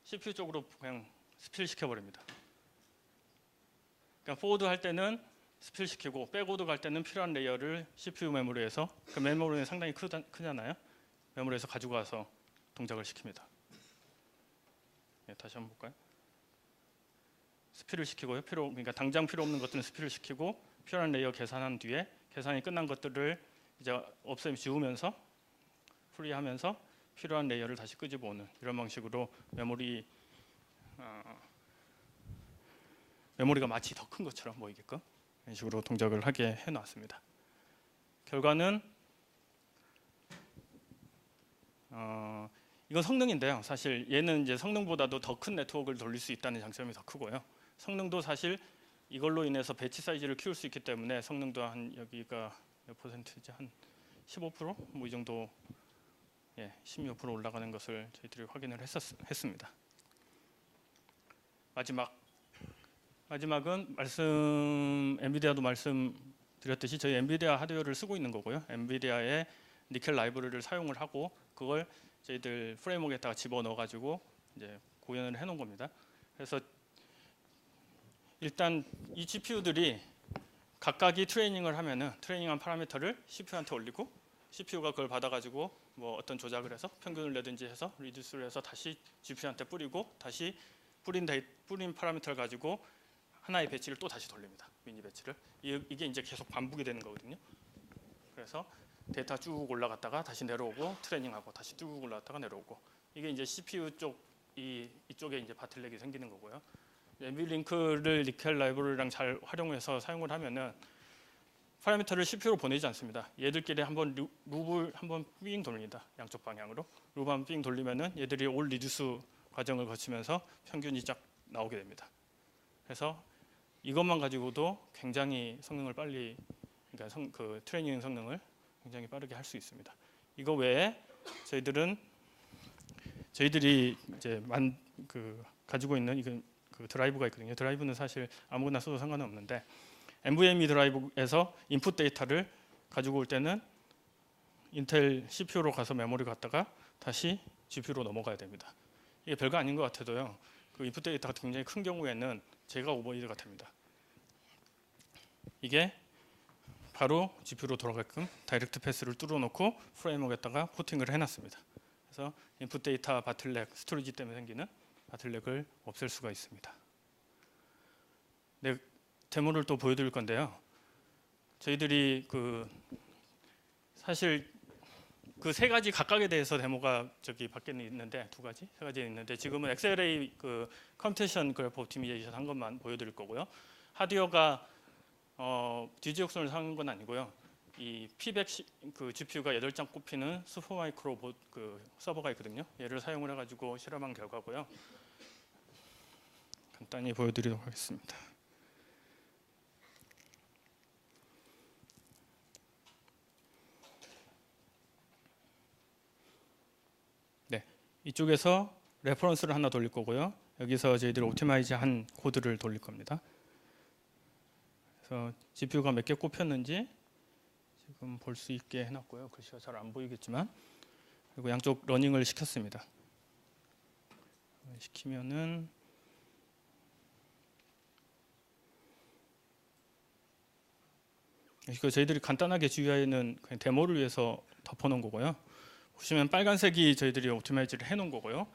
CPU 쪽으로 그냥 스필 시켜버립니다. 그러니까 포워드 할 때는 스필 시키고 백워드 갈 때는 필요한 레이어를 CPU 메모리에서, 그 메모리는 상당히 크잖아요. 메모리에서 가지고 와서 동작을 시킵니다. 네, 다시 한번 볼까요? 스필을 시키고요. 그러니까 당장 필요 없는 것들은 스필을 시키고, 필요한 레이어 계산한 뒤에 계산이 끝난 것들을 이제 지우면서 프리하면서 필요한 레이어를 다시 끄집어 오는 이런 방식으로 메모리가 마치 더 큰 것처럼 보이게끔 이런 식으로 동작을 하게 해놨습니다. 결과는 이건 성능인데요. 사실 얘는 이제 성능보다도 더 큰 네트워크를 돌릴 수 있다는 장점이 더 크고요. 성능도 사실 이걸로 인해서 배치 사이즈를 키울 수 있기 때문에 성능도 한 여기가 몇 퍼센트지, 한 15% 뭐 이 정도, 16% 올라가는 것을 저희들이 확인을 했습니다. 마지막은 엔비디아도 말씀드렸듯이 저희 엔비디아 하드웨어를 쓰고 있는 거고요. 엔비디아의 니켈 라이브러리를 사용을 하고 그걸 저희들 프레임워크에다가 집어넣어 가지고 이제 구현을 해놓은 겁니다. 그래서 일단 이 GPU들이 각각이 트레이닝을 하면은 트레이닝한 파라미터를 CPU한테 올리고, CPU가 그걸 받아가지고 뭐 어떤 조작을 해서 평균을 내든지 해서 리듀스를 해서 다시 GPU한테 뿌리고, 다시 뿌린 파라미터를 가지고 하나의 배치를 또 다시 돌립니다. 미니 배치를. 이게 이제 계속 반복이 되는 거거든요. 그래서 데이터 쭉 올라갔다가 다시 내려오고 트레이닝하고 다시 쭉 올라갔다가 내려오고, 이게 이제 CPU 이쪽에 이제 바틀렉이 생기는 거고요. 엔비링크를 니켈 라이브러리랑 잘 활용해서 사용을 하면은 파라미터를 CPU로 보내지 않습니다. 얘들끼리 한번 룹을 한번 삥 돌립니다. 양쪽 방향으로 룹 한번 삥 돌리면은 얘들이 올 리듀스 과정을 거치면서 평균이 쫙 나오게 됩니다. 그래서 이것만 가지고도 굉장히 성능을 빨리, 그러니까 그 트레이닝 성능을 굉장히 빠르게 할 수 있습니다. 이거 외에 저희들이 이제 가지고 있는 이건 그 드라이브가 있거든요. 드라이브는 사실 아무거나 써도 상관은 없는데, NVMe 드라이브에서 인풋 데이터를 가지고 올 때는 인텔 CPU로 가서 메모리 갔다가 다시 GPU로 넘어가야 됩니다. 이게 별거 아닌 것 같아도요. 그 인풋 데이터가 굉장히 큰 경우에는 제가 오버리드가 됩니다. 이게 바로 GPU로 돌아가게끔 다이렉트 패스를 뚫어놓고 프레임워크에다가 포팅을 해놨습니다. 그래서 인풋 데이터 바틀렉, 스토리지 때문에 생기는 바틀렉을 없앨 수가 있습니다. 네, 데모를 또 보여드릴 건데요. 저희들이 사실 그 세 가지 각각에 대해서 데모가 저기 밖에는 있는데 세 가지 있는데 지금은 XLA 컴퓨테이션 그래프 옵티미제이션 한 것만 보여드릴 거고요. 하드웨어가 DG역선을 사는 건 아니고요. 이 P100 그 GPU가 8장 꼽히는 슈퍼마이크로 그 서버가 있거든요. 얘를 사용을 해가지고 실험한 결과고요. 간단히 보여드리도록 하겠습니다. 네, 이쪽에서 레퍼런스를 하나 돌릴 거고요. 여기서 저희들이 옵티마이즈한 코드를 돌릴 겁니다. 그래서 GPU가 몇 개 꼽혔는지 지금 볼 수 있게 해놨고요. 글씨가 잘 안 보이겠지만, 그리고 양쪽 러닝을 시켰습니다. 시키면은 이거 저희들이 간단하게 GUI는 그냥 데모를 위해서 덮어놓은 거고요. 보시면 빨간색이 저희들이 옵티마이즈를 해놓은 거고요.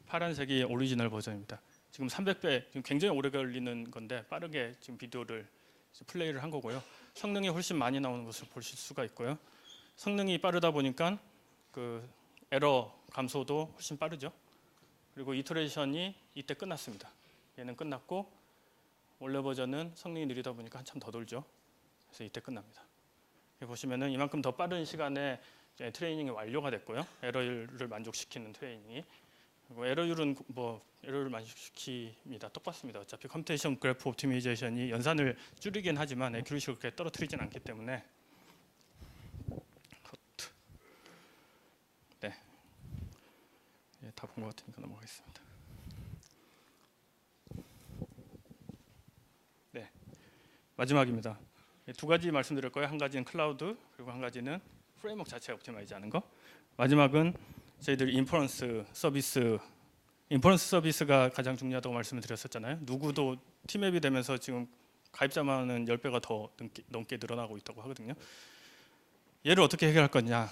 파란색이 오리지널 버전입니다. 지금 300배, 지금 굉장히 오래 걸리는 건데 빠르게 지금 비디오를 플레이를 한 거고요. 성능이 훨씬 많이 나오는 것을 보실 수가 있고요. 성능이 빠르다 보니까 그 에러 감소도 훨씬 빠르죠. 그리고 이터레이션이 이때 끝났습니다. 얘는 끝났고 원래 버전은 성능이 느리다 보니까 한참 더 돌죠. 그래서 이때 끝납니다. 여기 보시면은 이만큼 더 빠른 시간에 트레이닝이 완료가 됐고요. 에러율을 만족시키는 트레이닝이. 그리고 에러율은 뭐 에러를 만족시킵니다. 똑같습니다. 어차피 컴퓨테이션 그래프 옵티미제이션이 연산을 줄이긴 하지만 애큐리시를 그렇게 떨어뜨리진 않기 때문에. 네, 다 본 것 같으니까 넘어가겠습니다. 네, 마지막입니다. 두 가지 말씀드릴 거예요. 한 가지는 클라우드, 그리고 한 가지는 프레임워크 자체 옵티마이즈하는 거. 마지막은 저희들 인퍼런스 서비스가 가장 중요하다고 말씀을 드렸었잖아요. 누구도 T맵이 되면서 지금 가입자만은 10배가 더 넘게 늘어나고 있다고 하거든요. 얘를 어떻게 해결할 거냐?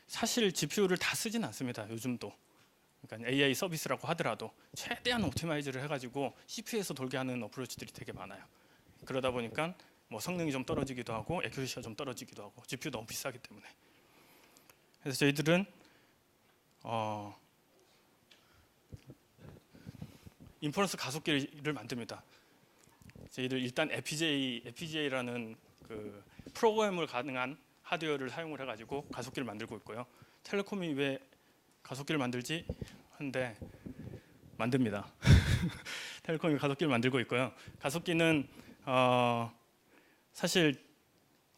사실 GPU를 다 쓰진 않습니다. 요즘도. 그러니까 AI 서비스라고 하더라도 최대한 옵티마이즈를 해가지고 CPU에서 돌게 하는 어프로치들이 되게 많아요. 그러다 보니까 뭐 성능이 좀 떨어지기도 하고 애큐리시가 좀 떨어지기도 하고 GPU 너무 비싸기 때문에. 그래서 저희들은 인퍼런스 가속기를 만듭니다. 저희들 일단 FPGA라는 그 프로그램을 가능한 하드웨어를 사용을 해가지고 가속기를 만들고 있고요. 텔레콤이 왜 가속기를 만들지? 한데 만듭니다. 텔레콤이 가속기를 만들고 있고요. 가속기는 사실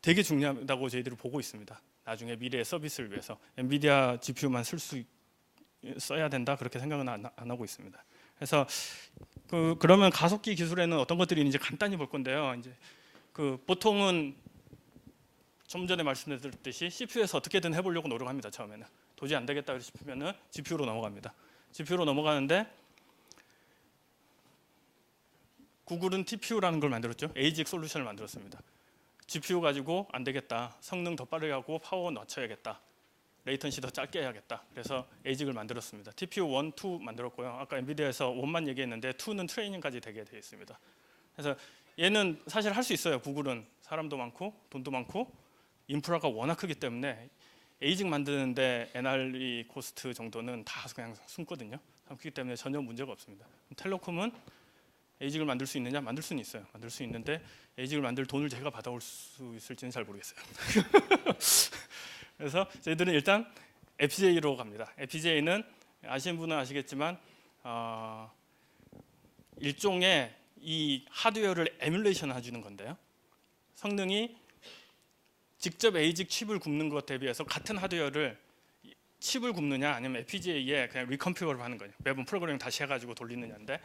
되게 중요하다고 저희들이 보고 있습니다. 나중에 미래의 서비스를 위해서 엔비디아 GPU만 써야 된다 그렇게 생각은 안 하고 있습니다. 그래서 그러면 가속기 기술에는 어떤 것들이 있는지 간단히 볼 건데요. 이제 보통은 좀 전에 말씀드렸듯이 CPU에서 어떻게든 해보려고 노력합니다. 처음에는 도저히 안 되겠다 싶으면은 GPU로 넘어갑니다. GPU로 넘어가는데 구글은 TPU라는 걸 만들었죠. 에이직 솔루션을 만들었습니다. GPU 가지고 안 되겠다. 성능 더 빠르게 하고 파워 낮춰야겠다. 레이턴시 더 짧게 해야겠다. 그래서 에이직을 만들었습니다. TPU 1, 2 만들었고요. 아까 엔비디아에서 1만 얘기했는데 2는 트레이닝까지 되게 되어 있습니다. 그래서 얘는 사실 할 수 있어요. 구글은 사람도 많고 돈도 많고 인프라가 워낙 크기 때문에 에이직 만드는데 NRE 코스트 정도는 다 그냥 숨거든요. 그렇기 때문에 전혀 문제가 없습니다. 텔레콤은 에이직을 만들 수 있느냐? 만들 수는 있어요. 만들 수 있는데 에이직을 만들 돈을 제가 받아올 수 있을지는 잘 모르겠어요. 그래서 저희들은 일단 FPGA로 갑니다. FPGA는 아시는 분은 아시겠지만 일종의 이 하드웨어를 에뮬레이션 해주는 건데요. 성능이 직접 에이직 칩을 굽는 것 대비해서 같은 하드웨어를 칩을 굽느냐 아니면 FPGA에 그냥 리컴퓨어를 하는 거예요. 매번 프로그래밍 다시 해가지고 돌리느냐인데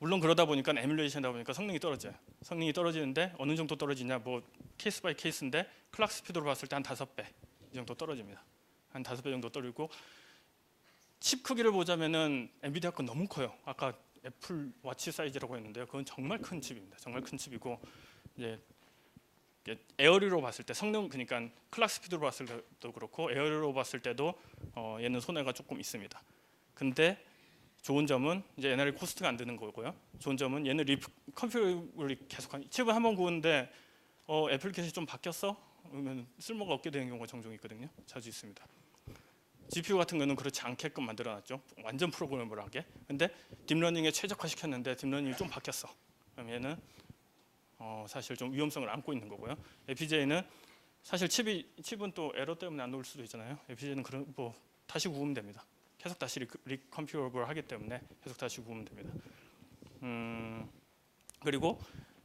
물론 그러다 보니까 에뮬레이션이다 보니까 성능이 떨어져요. 성능이 떨어지는데 어느 정도 떨어지냐 뭐 케이스 바이 케이스인데 클락 스피드로 봤을 때 한 5배 이 정도 떨어집니다. 한 5배 정도 떨어지고 칩 크기를 보자면은 엔비디아 건 너무 커요. 아까 애플 와치 사이즈라고 했는데요. 그건 정말 큰 칩입니다. 정말 큰 칩이고 이제 에어리로 봤을 때 성능 그러니까 클락 스피드로 봤을 때도 그렇고 에어리로 봤을 때도 얘는 손해가 조금 있습니다. 근데 좋은 점은 이제 NRE 코스트가 안 드는 거고요. 좋은 점은 얘는 컴퓨터를 계속 칩을 한번 구우는데 애플리케이션이 좀 바뀌었어? 그러면 쓸모가 없게 되는 경우가 종종 있거든요. 자주 있습니다. GPU 같은 거는 그렇지 않게끔 만들어놨죠. 완전 프로그래머블하게. 근데 딥러닝에 최적화시켰는데 딥러닝이 좀 바뀌었어. 그럼 얘는 사실 좀 위험성을 안고 있는 거고요. FPGA는 사실 칩은 또 에러 때문에 안 나올 수도 있잖아요. FPGA는 그런 뭐 다시 구우면 됩니다. 계속 다시 리컴퓨터블 하기 때문에 계속 다시 구우면 됩니다. 그리고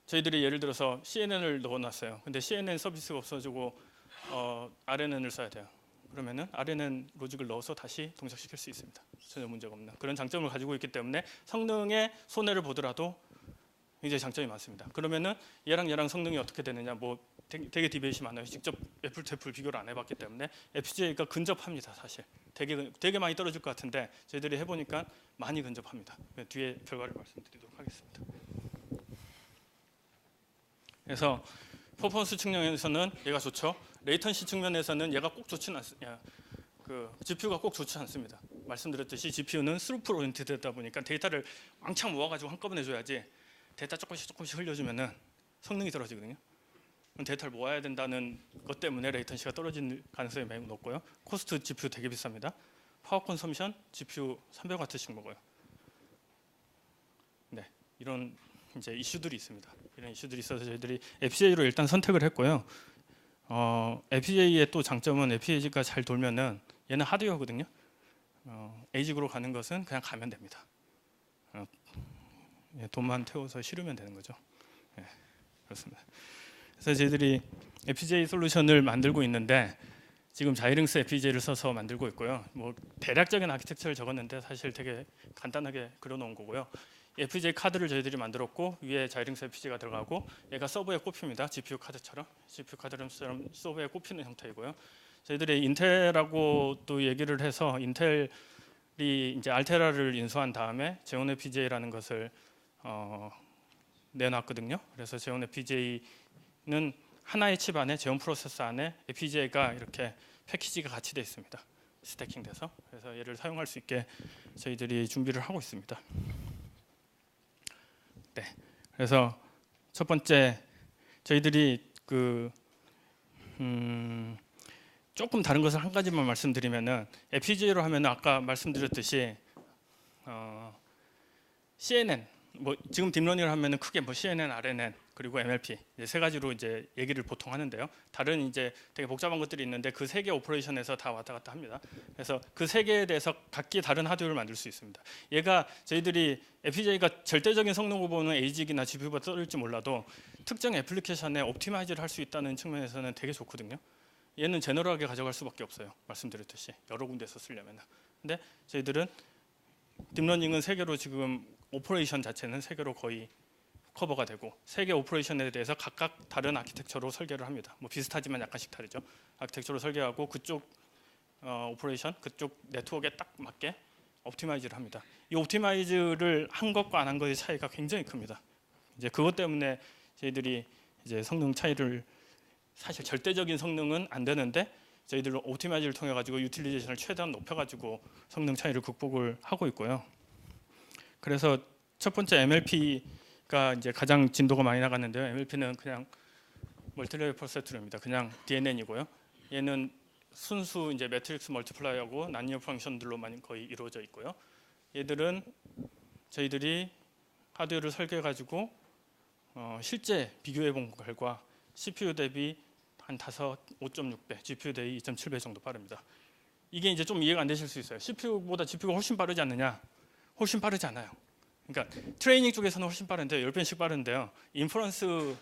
저희들이 예를 들어서 CNN을 넣어놨어요. 근데 CNN 서비스가 없어지고 RNN을 써야 돼요. 그러면은 RNN 로직을 넣어서 다시 동작시킬 수 있습니다. 전혀 문제가 없는 그런 장점을 가지고 있기 때문에 성능에 손해를 보더라도 굉장히 장점이 많습니다. 그러면은 얘랑 성능이 어떻게 되느냐, 뭐 되게 디베이시 많아요. 직접 애플 투 애플 비교를 안 해봤기 때문에 FPGA가 근접합니다. 사실 되게 많이 떨어질 것 같은데 저희들이 해보니까 많이 근접합니다. 뒤에 결과를 말씀드리도록 하겠습니다. 그래서 퍼포먼스 측면에서는 얘가 좋죠. 레이턴시 측면에서는 얘가 꼭 좋지는 않습니다. GPU가 꼭 좋지 않습니다. 말씀드렸듯이 GPU는 스루프 오리엔티드다 보니까 데이터를 왕창 모아가지고 한꺼번에 줘야지 데이터 조금씩 흘려주면은 성능이 떨어지거든요. 데이터를 모아야 된다는 것 때문에 레이턴시가 떨어질 가능성이 매우 높고요. 코스트 GPU 되게 비쌉니다. 파워 컨섬션 GPU 300W씩 먹어요. 네, 이런 이제 이슈들이 있습니다. 이런 이슈들이 있어서 저희들이 FPGA로 일단 선택을 했고요. FPGA의 또 장점은 FPGA가 잘 돌면은 얘는 하드웨어거든요. 에이직으로 가는 것은 그냥 가면 됩니다. 돈만 태워서 실으면 되는 거죠. 네, 그렇습니다. 그래서 저희들이 FPGA 솔루션을 만들고 있는데 지금 자이링스 FPGA를 써서 만들고 있고요. 뭐 대략적인 아키텍처를 적었는데 사실 되게 간단하게 그려놓은 거고요. FPGA 카드를 저희들이 만들었고 위에 자이링스 FPGA가 들어가고 얘가 서버에 꼽힙니다. GPU 카드처럼 서버에 꼽히는 형태이고요. 저희들이 인텔하고 또 얘기를 해서 인텔이 이제 알테라를 인수한 다음에 제온 FPGA라는 것을 내놨거든요. 그래서 제온 FPGA는 하나의 칩 안에 제온 프로세서 안에 FPGA가 이렇게 패키지가 같이 되어 있습니다. 스태킹돼서 그래서 얘를 사용할 수 있게 저희들이 준비를 하고 있습니다. 네, 그래서 첫 번째 저희들이 조금 다른 것을 한 가지만 말씀드리면은 FPGA로 하면은 아까 말씀드렸듯이 CNN 뭐 지금 딥러닝을 하면은 크게 뭐 CNN, RNN 그리고 MLP 이제 세 가지로 이제 얘기를 보통 하는데요. 다른 이제 되게 복잡한 것들이 있는데 그 세 개 오퍼레이션에서 다 왔다 갔다 합니다. 그래서 그 세 개에 대해서 각기 다른 하드웨어를 만들 수 있습니다. 얘가 저희들이 FPGA가 절대적인 성능을 보는 에이직이나 GPU보다 떨어질지 몰라도 특정 애플리케이션에 옵티마이즈를 할 수 있다는 측면에서는 되게 좋거든요. 얘는 제너럴하게 가져갈 수밖에 없어요. 말씀드렸듯이 여러 군데서 쓰려면. 근데 저희들은 딥러닝은 세 개로 지금 오퍼레이션 자체는 세 개로 거의 커버가 되고 세 개 오퍼레이션에 대해서 각각 다른 아키텍처로 설계를 합니다. 뭐 비슷하지만 약간씩 다르죠. 아키텍처로 설계하고 그쪽 오퍼레이션, 그쪽 네트워크에 딱 맞게 옵티마이즈를 합니다. 이 옵티마이즈를 한 것과 안 한 것의 차이가 굉장히 큽니다. 이제 그것 때문에 저희들이 이제 성능 차이를 사실 절대적인 성능은 안 되는데 저희들은 옵티마이즈를 통해 가지고 유틸리제이션을 최대한 높여 가지고 성능 차이를 극복을 하고 있고요. 그래서 첫 번째 MLP가 이제 가장 진도가 많이 나갔는데요. MLP는 그냥 멀티레벨 퍼세트입니다. 그냥 DNN이고요. 얘는 순수 이제 매트릭스 멀티플라이하고 난리어 펑션들로만 거의 이루어져 있고요. 얘들은 저희들이 하드웨어를 설계해 가지고 실제 비교해 본 결과 CPU 대비 한 5.6배, GPU 대비 2.7배 정도 빠릅니다. 이게 이제 좀 이해가 안 되실 수 있어요. CPU보다 GPU가 훨씬 빠르지 않느냐? 훨씬 빠르지 않아요. 그러니까 트레이닝 쪽에서는 훨씬 빠른데 10배씩 빠른데요. 인퍼런스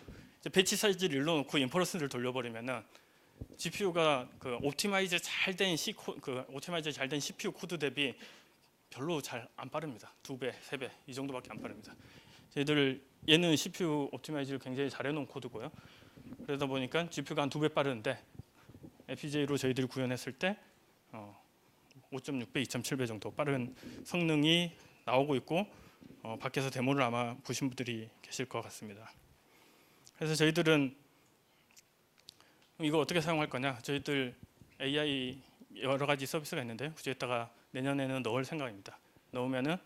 배치 사이즈를 일러놓고 인퍼런스를 돌려버리면은 GPU가 그 옵티마이즈 잘된 옵티마이즈 잘된 CPU 코드 대비 별로 잘 안 빠릅니다. 2배, 3배 이 정도밖에 안 빠릅니다. 저희들 얘는 CPU 옵티마이즈를 굉장히 잘해놓은 코드고요. 그러다 보니까 GPU가 한 2배 빠르는데 FPGA로 저희들이 구현했을 때 5.6배, 2.7배 정도 빠른 성능이 나오고 있고 밖에서 데모를 아마 보신 분들이 계실 것 같습니다. 그래서 저희들은 이거 어떻게 사용할 거냐? 저희들 AI 여러 가지 서비스가 있는데요. 그중에다가 내년에는 넣을 생각입니다. 넣으면은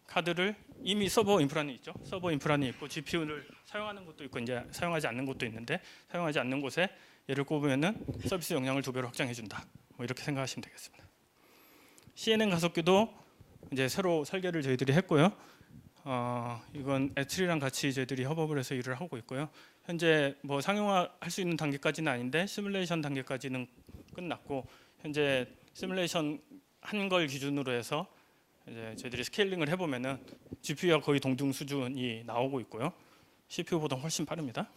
카드를 이미 서버 인프라는 있죠. 서버 인프라는 있고 GPU를 사용하는 것도 있고 이제 사용하지 않는 것도 있는데 사용하지 않는 곳에 얘를 꼽으면은 서비스 용량을 2배로 확장해 준다. 뭐 이렇게 생각하시면 되겠습니다. CNN 가속기도 이제 새로 설계를 저희들이 했고요. 이건 애틀이랑 같이 저희들이 협업을 해서 일을 하고 있고요. 현재 뭐 상용화할 수 있는 단계까지는 아닌데 시뮬레이션 단계까지는 끝났고 현재 시뮬레이션 한 걸 기준으로 해서 이제 저희들이 스케일링을 해보면은 GPU와 거의 동등 수준이 나오고 있고요. CPU보다 훨씬 빠릅니다.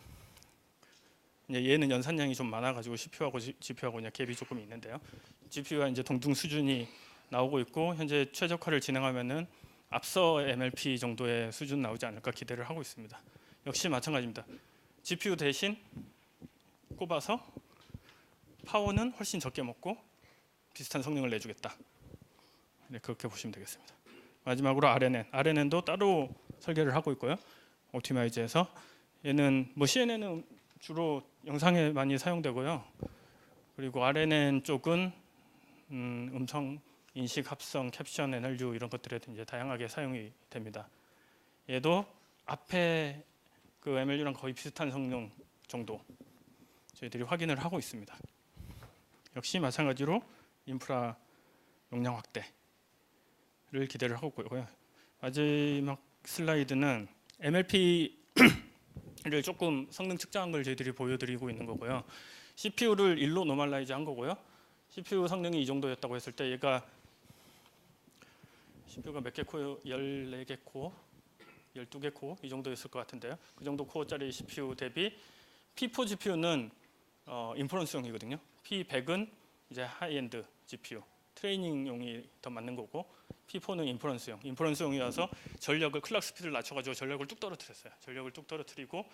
이제 얘는 연산량이 좀 많아가지고 CPU하고 GPU하고 그냥 갭이 조금 있는데요. GPU가 이제 동등 수준이 나오고 있고 현재 최적화를 진행하면은 앞서 MLP 정도의 수준 나오지 않을까 기대를 하고 있습니다. 역시 마찬가지입니다. GPU 대신 꼽아서 파워는 훨씬 적게 먹고 비슷한 성능을 내주겠다. 네, 그렇게 보시면 되겠습니다. 마지막으로 RNN도 따로 설계를 하고 있고요. 옵티마이즈해서 얘는 뭐 CNN은 주로 영상에 많이 사용되고요. 그리고 RNN 쪽은 음성 인식, 합성, 캡션, NLU 이런 것들에 이제 다양하게 사용이 됩니다. 얘도 앞에 그 MLU랑 거의 비슷한 성능 정도 저희들이 확인을 하고 있습니다. 역시 마찬가지로 인프라 용량 확대를 기대를 하고 있고요. 마지막 슬라이드는 MLP를 조금 성능 측정한 걸 저희들이 보여드리고 있는 거고요. CPU를 1로 노멀라이즈 한 거고요. CPU 성능이 이 정도였다고 했을 때 얘가 CPU가 몇 개 코어? 14개 코어? 12개 코어? 이 정도였을 것 같은데요. 그 정도 코어짜리 CPU 대비 P4 GPU는 인퍼런스용이거든요. P100은 이제 하이엔드 GPU, 트레이닝용이 더 맞는 거고 P4는 인퍼런스용이어서 전력을 클락 스피드를 낮춰가지고 전력을 뚝 떨어뜨렸어요. 전력을 뚝 떨어뜨리고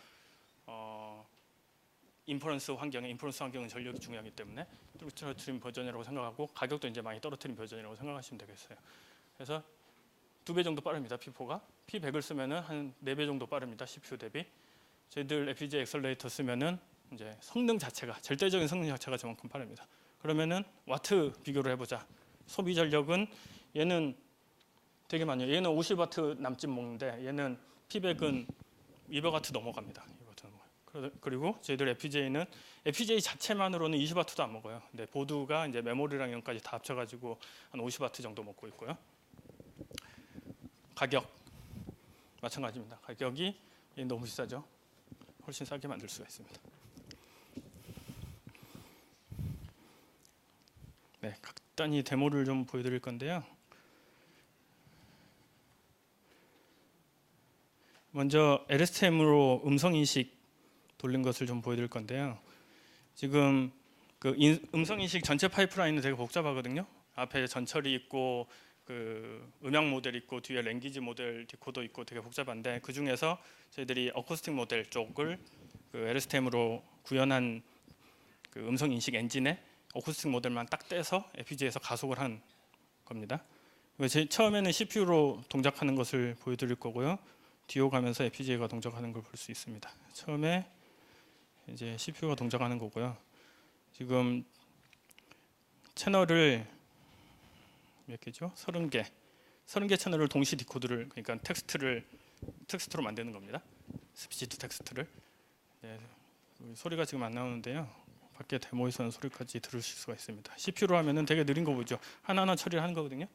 인퍼런스 환경은 전력이 중요하기 때문에 뚝 떨어뜨린 버전이라고 생각하고 가격도 이제 많이 떨어뜨린 버전이라고 생각하시면 되겠어요. 그래서 2배 정도 빠릅니다. P4가 P100을 쓰면은 한 4배 정도 빠릅니다. CPU 대비. 저희들 FPGA 엑셀레이터 쓰면은 이제 성능 자체가 절대적인 성능 자체가 저만큼 빠릅니다. 그러면은 와트 비교를 해보자. 소비 전력은 얘는 되게 많아요. 얘는 50와트 남짓 먹는데 얘는 P100은 200와트 넘어갑니다. 그리고 저희들 FPGA 자체만으로는 20와트도 안 먹어요. 근데 보드가 이제 메모리랑 이런 까지 다 합쳐가지고 한 50와트 정도 먹고 있고요. 가격 마찬가지입니다. 가격이 너무 비싸죠. 훨씬 싸게 만들 수가 있습니다. 네, 간단히 데모를 좀 보여드릴 건데요. 먼저 LSTM으로 음성 인식 돌린 것을 좀 보여드릴 건데요. 지금 그 음성 인식 전체 파이프라인은 되게 복잡하거든요. 앞에 전철이 있고 그 음향 모델 있고 뒤에 랭귀지 모델 디코더 있고 되게 복잡한데 그 중에서 저희들이 어쿠스틱 모델 쪽을 그 LSTM으로 구현한 그 음성 인식 엔진에 어쿠스틱 모델만 딱 떼서 FPGA에서 가속을 한 겁니다. 처음에는 CPU로 동작하는 것을 보여드릴 거고요. 뒤로 가면서 FPGA가 동작하는 걸 볼 수 있습니다. 처음에 이제 CPU가 동작하는 거고요. 지금 채널을 몇 개죠? 30개 채널을 동시 디코드를 그러니까 텍스트로 만드는 겁니다. 스피치 투 텍스트를. 네, 소리가 지금 안 나오는데요. 밖에 데모에서는 소리까지 들으실 수가 있습니다. CPU로 하면은 되게 느린 거 보죠. 하나하나 처리를 하는 거거든요.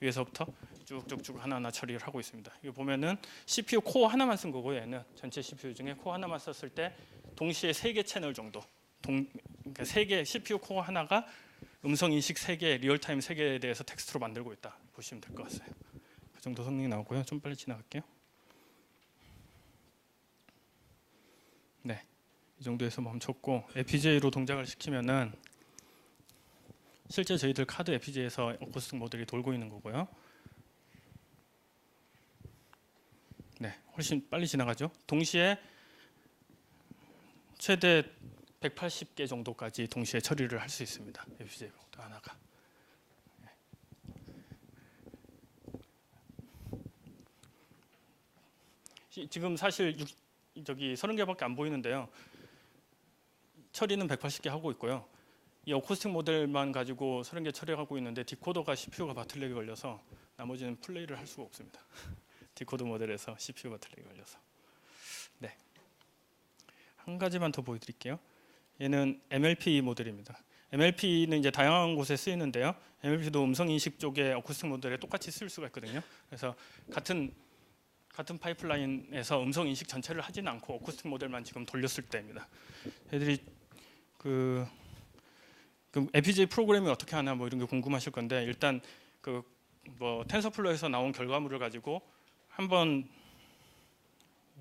위에서부터 쭉쭉쭉 하나하나 처리를 하고 있습니다. 이거 보면은 CPU 코어 하나만 쓴 거고요. 얘는 전체 CPU 중에 코어 하나만 썼을 때 동시에 3개 채널 정도. 그러니까 3개 CPU 코어 하나가 음성 인식 3개, 리얼타임 3개에 대해서 텍스트로 만들고 있다. 보시면 될 것 같아요. 그 정도 성능이 나오고요. 좀 빨리 지나갈게요. 네, 이 정도에서 멈췄고 FPGA로 동작을 시키면은 실제 저희들 카드 FPGA에서 어쿠스틱 모델이 돌고 있는 거고요. 네, 훨씬 빨리 지나가죠. 동시에 최대 180개 정도까지 동시에 처리를 할 수 있습니다. FPGA 하나가. 지금 사실 저기 30개밖에 안 보이는데요. 처리는 180개 하고 있고요. 이 어쿠스틱 모델만 가지고 30개 처리하고 있는데 디코더가 CPU가 바틀렉이 걸려서 나머지는 플레이를 할 수가 없습니다. 디코더 모델에서 CPU 바틀렉이 걸려서. 네, 한 가지만 더 보여드릴게요. 얘는 MLP 모델입니다. MLP는 이제 다양한 곳에 쓰이는데요. MLP도 음성 인식 쪽에 어쿠스틱 모델에 똑같이 쓸 수가 있거든요. 그래서 같은 같은 파이프라인에서 음성 인식 전체를 하지는 않고 어쿠스틱 모델만 지금 돌렸을 때입니다. 애들이 그 FPGA 프로그래밍 어떻게 하나 뭐 이런 게 궁금하실 건데, 일단 그 뭐 텐서플로우에서 나온 결과물을 가지고 한번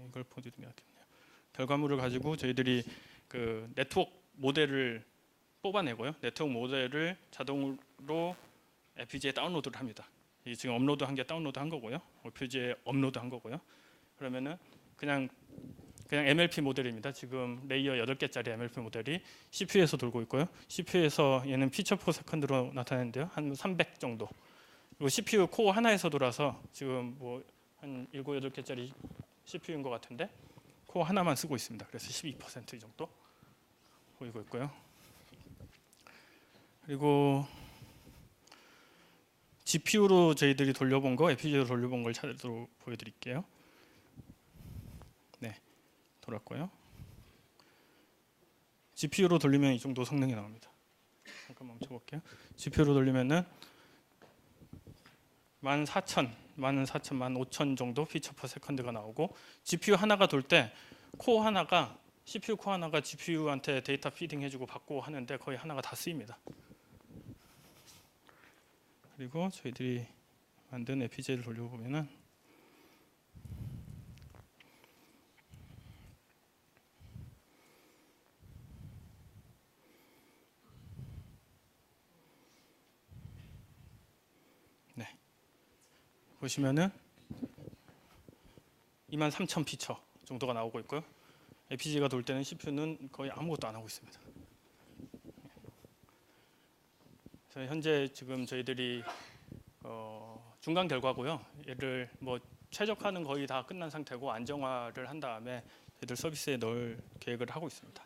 이걸 보여드리는 게 낫겠네요. 결과물을 가지고 저희들이 그 네트워크 모델을 뽑아내고요. 네트워크 모델을 자동으로 FPGA에 다운로드를 합니다. 이 지금 업로드 한 게 다운로드 한 거고요. FPGA에 업로드 한 거고요. 그러면은 그냥 MLP 모델입니다. 지금 레이어 8개짜리 MLP 모델이 CPU에서 돌고 있고요. CPU에서 얘는 피처 퍼 세컨드로 나타내는데요. 한 300 정도. 그리고 CPU 코어 하나에서 돌아서 지금 뭐 한 7, 8개짜리 CPU인 것 같은데 코어 하나만 쓰고 있습니다. 그래서 12% 정도 보이고 있고요. 그리고 GPU로 저희들이 돌려본 거, FPGA로 돌려본 걸 차례로 보여드릴게요. 네, 돌았고요. GPU로 돌리면 이 정도 성능이 나옵니다. 잠깐 멈춰볼게요. GPU로 돌리면은 14,000, 15,000 정도 피처 퍼 세컨드가 나오고, GPU 하나가 돌 때 코어 하나가 CPU 코어 하나가 GPU한테 데이터 피딩 해주고 받고 하는데 거의 하나가 다 쓰입니다. 그리고 저희들이 만든 FPGA를 돌려보면은 네, 보시면은 23,000 피처 정도가 나오고 있고요. FPGA가 돌 때는 CPU는 거의 아무것도 안 하고 있습니다. 그래서 현재 지금 저희들이 중간 결과고요. 얘를 뭐 최적화는 거의 다 끝난 상태고 안정화를 한 다음에 저희들 서비스에 넣을 계획을 하고 있습니다.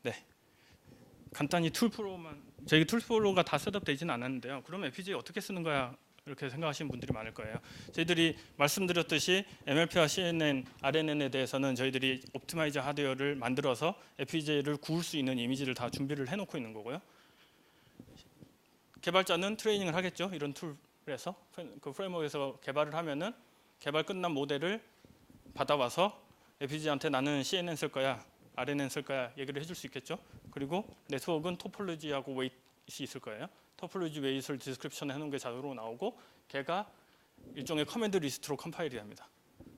네, 간단히 툴프로만, 저희 툴프로가 다 셋업되지는 않았는데요. 그러면 FPGA 어떻게 쓰는 거야? 이렇게 생각하시는 분들이 많을 거예요. 저희들이 말씀드렸듯이 MLP와 CNN, RNN에 대해서는 저희들이 옵티마이저 하드웨어를 만들어서 FPGA를 구울 수 있는 이미지를 다 준비를 해놓고 있는 거고요. 개발자는 트레이닝을 하겠죠. 이런 툴에서 그 프레임워크에서 개발을 하면은 개발 끝난 모델을 받아와서 FPGA한테 나는 CNN 쓸 거야, RNN 쓸 거야 얘기를 해줄 수 있겠죠. 그리고 네트워크는 토폴로지하고 웨이트이 있을 거예요. 토폴로지 웨이트를 디스크립션 해놓은 게 자동으로 나오고, 걔가 일종의 커맨드 리스트로 컴파일이 됩니다.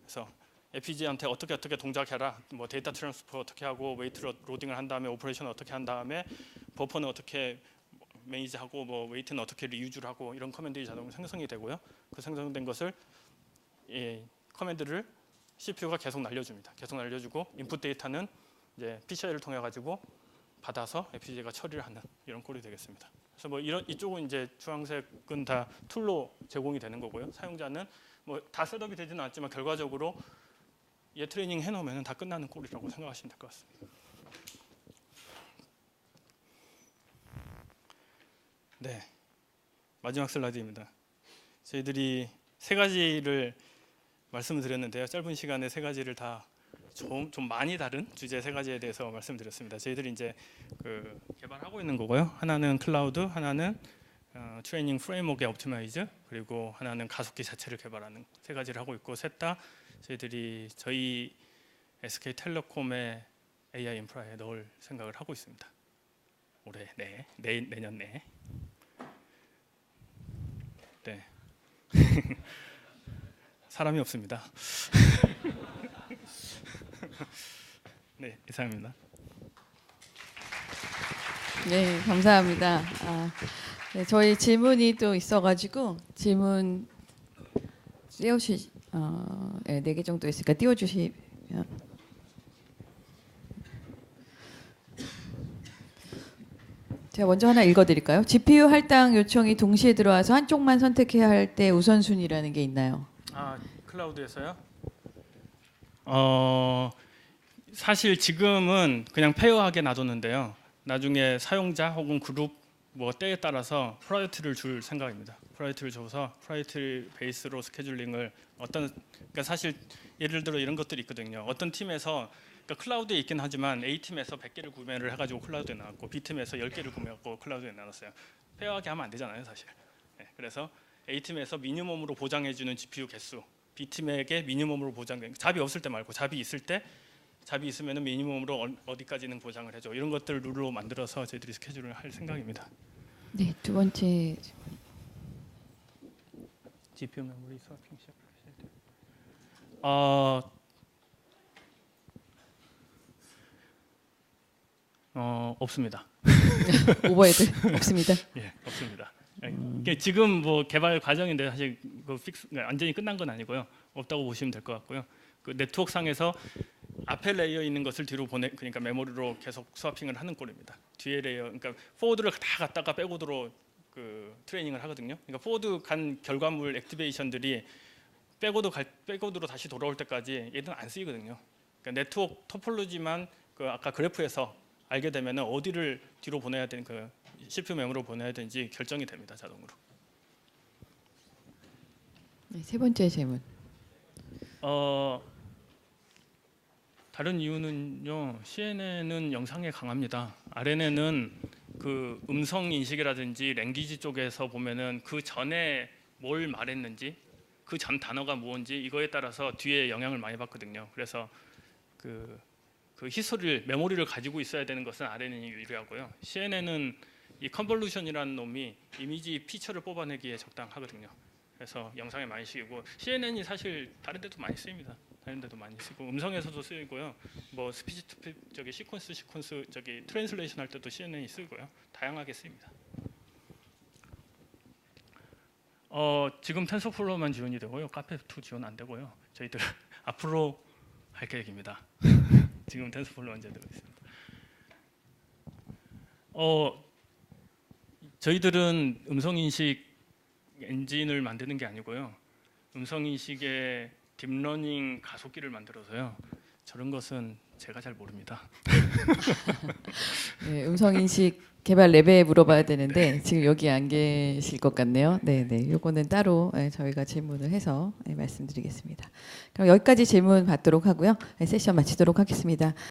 그래서 FPGA한테 어떻게 동작해라, 뭐 데이터 트랜스퍼 어떻게 하고, 웨이트 로딩을 한 다음에 오퍼레이션을 어떻게 한 다음에 버퍼는 어떻게 매니지하고, 뭐 웨이트는 어떻게 리유즈를 하고, 이런 커맨드가 자동으로 생성이 되고요. 그 생성된 것을 커맨드를 CPU가 계속 날려줍니다. 계속 날려주고 인풋 데이터는 이제 PCI를 통해 가지고 받아서 FPGA가 처리를 하는 이런 꼴이 되겠습니다. 그래서 뭐 이쪽은 이제 주황색은 다 툴로 제공이 되는 거고요. 사용자는 뭐 다 셋업이 되지는 않지만 결과적으로 얘 트레이닝 해놓으면 다 끝나는 꼴이라고 생각하시면 될 것 같습니다. 네, 마지막 슬라이드입니다. 저희들이 3가지를 말씀을 드렸는데요. 짧은 시간에 3가지를 다 좀 많이 다른 주제 3가지에 대해서 말씀드렸습니다. 저희들이 이제 개발하고 있는 거고요. 하나는 클라우드, 하나는 트레이닝 프레임워크의 옵티마이즈, 그리고 하나는 가속기 자체를 개발하는 3가지를 하고 있고, 셋 다 저희 SK텔레콤의 AI 인프라에 넣을 생각을 하고 있습니다. 올해 내년 내. 네. 사람이 없습니다. 네, 이상입니다. 네, 감사합니다. 네, 저희 질문이 또 있어가지고 질문 띄워주시, 4개 정도 있으니까 띄워주시면. 제가 먼저 하나 읽어드릴까요? GPU 할당 요청이 동시에 들어와서 한쪽만 선택해야 할 때 우선순위라는 게 있나요? 클라우드에서요? 사실 지금은 그냥 페어하게 놔뒀는데요. 나중에 사용자 혹은 그룹 뭐 때에 따라서 프라이어티를 줄 생각입니다. 프라이어티를 줘서 프라이어티 베이스로 스케줄링을 그러니까 사실 예를 들어 이런 것들이 있거든요. 어떤 팀에서 그러니까 클라우드에 있긴 하지만 A 팀에서 100개를 구매를 해가지고 클라우드에 나왔고 B 팀에서 10개를 구매하고 클라우드에 나눴어요. 페어하게 하면 안 되잖아요, 사실. 네, 그래서 A 팀에서 미니멈으로 보장해주는 GPU 개수, B 팀에게 미니멈으로 잡이 없을 때 말고 잡이 있으면은 미니멈으로 어디까지는 보장을 해줘. 이런 것들 룰로 만들어서 저희들이 스케줄을 할 생각입니다. 네, 두 번째 GPU 메모리 스와핑 시작하실 때. 없습니다. 오버헤드 없습니다. 예, 없습니다. 이게 지금 뭐 개발 과정인데 사실 그 완전히 끝난 건 아니고요. 없다고 보시면 될 것 같고요. 그 네트워크 상에서 앞에 레이어 있는 것을 뒤로 그러니까 메모리로 계속 스와핑을 하는 꼴입니다. 뒤에 레이어, 그러니까 포워드를 다 갖다가 백워드로 그 트레이닝을 하거든요. 그러니까 포워드 간 결과물 액티베이션들이 백워드로 다시 돌아올 때까지 얘는 안 쓰이거든요. 그러니까 네트워크 토폴로지만 그 아까 그래프에서 알게 되면은 어디를 뒤로 보내야 되는 그 CPU 메모리로 보내야 되는지 결정이 됩니다, 자동으로. 네, 세 번째 질문. 다른 이유는요. CNN은 영상에 강합니다. RNN은 그 음성 인식이라든지 랭귀지 쪽에서 보면은 그 전에 뭘 말했는지 그 전 단어가 뭔지 이거에 따라서 뒤에 영향을 많이 받거든요. 그래서 그 히스토리를 메모리를 가지고 있어야 되는 것은 RNN이 유리하고요. CNN은 이 컨볼루션이라는 놈이 이미지 피처를 뽑아내기에 적당하거든요. 그래서 영상에 많이 쓰이고 CNN이 사실 다른 데도 많이 쓰입니다. 다른 데도 많이 쓰고 음성에서도 쓰이고요. 뭐 스피치 투 저기 시퀀스 저기 트랜슬레이션 할 때도 CNN이 쓰고요. 다양하게 쓰입니다. 지금 텐서플로우만 지원이 되고요. 카페2 지원 안 되고요. 저희들 앞으로 할 계획입니다. 지금 텐서플로우 언제 되고 있습니다. 저희들은 음성 인식 엔진을 만드는 게 아니고요. 음성 인식의 딥러닝 가속기를 만들어서요. 저런 것은 제가 잘 모릅니다. 네, 음성인식 개발 랩에 물어봐야 되는데 지금 여기 안 계실 것 같네요. 네, 네, 요거는 따로 저희가 질문을 해서 말씀드리겠습니다. 그럼 여기까지 질문 받도록 하고요. 세션 마치도록 하겠습니다.